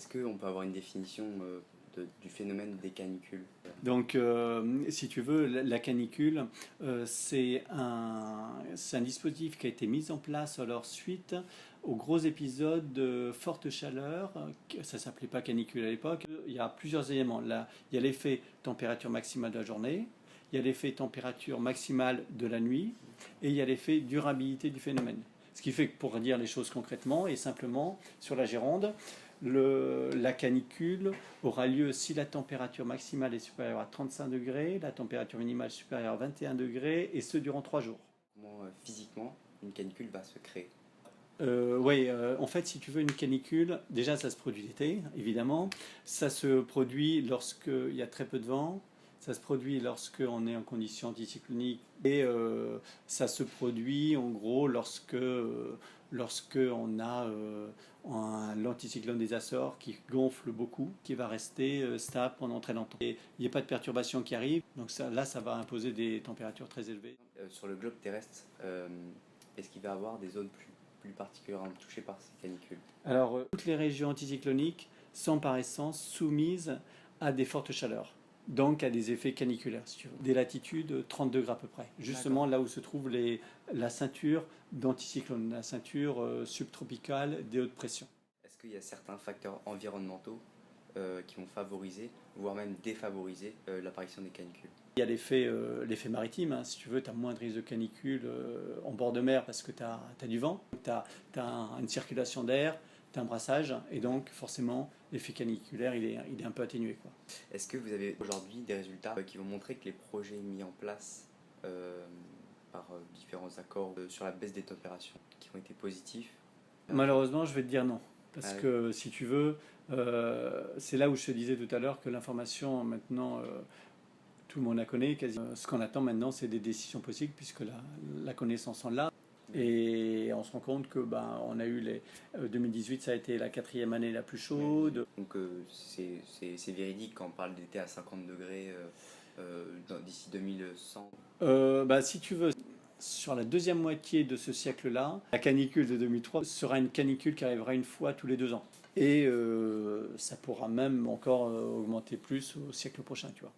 Est-ce qu'on peut avoir une définition du phénomène des canicules? Donc, si tu veux, la canicule, c'est un dispositif qui a été mis en place alors suite aux gros épisodes de forte chaleur. Ça ne s'appelait pas canicule à l'époque. Il y a plusieurs éléments. Là, il y a l'effet température maximale de la journée, il y a l'effet température maximale de la nuit, et il y a l'effet durabilité du phénomène. Ce qui fait que, pour dire les choses concrètement et simplement, sur la Gironde, la canicule aura lieu si la température maximale est supérieure à 35 degrés, la température minimale supérieure à 21 degrés, et ce durant 3 jours. Comment physiquement une canicule va se créer? Oui, en fait, si tu veux une canicule, déjà ça se produit l'été, évidemment. Ça se produit lorsqu'il y a très peu de vent. Ça se produit lorsqu'on est en conditions anticycloniques. Et ça se produit en gros lorsque on a l'anticyclone des Açores qui gonfle beaucoup, qui va rester stable pendant très longtemps. Et il n'y a pas de perturbation qui arrive, donc là ça va imposer des températures très élevées. Sur le globe terrestre, est-ce qu'il va y avoir des zones plus particulièrement touchées par ces canicules? Alors, toutes les régions anticycloniques sont par essence soumises à des fortes chaleurs, donc à des effets caniculaires, si tu veux. Des latitudes 30 degrés à peu près, justement là où se trouve la ceinture d'anticyclone, la ceinture subtropicale des hautes pressions. Est-ce qu'il y a certains facteurs environnementaux qui vont favoriser, voire même défavoriser l'apparition des canicules? Il y a l'effet maritime, hein. Si tu veux, tu as moins de risque de canicule en bord de mer parce que tu as du vent, tu as une circulation d'air, tu as un brassage, et donc forcément l'effet caniculaire il est un peu atténué, quoi. Est-ce que vous avez aujourd'hui des résultats qui vont montrer que les projets mis en place par différents accords sur la baisse des températures qui ont été positifs? Malheureusement, je vais te dire non. Parce que si tu veux, c'est là où je te disais tout à l'heure que l'information maintenant, tout le monde la connaît. Ce qu'on attend maintenant, c'est des décisions possibles puisque la connaissance en là. Et on se rend compte que on a eu 2018, ça a été la 4e année la plus chaude. Donc c'est véridique quand on parle d'été à 50 degrés d'ici 2100. Si tu veux, sur la deuxième moitié de ce siècle-là, la canicule de 2003 sera une canicule qui arrivera une fois tous les 2 ans. Et ça pourra même encore augmenter plus au siècle prochain, tu vois.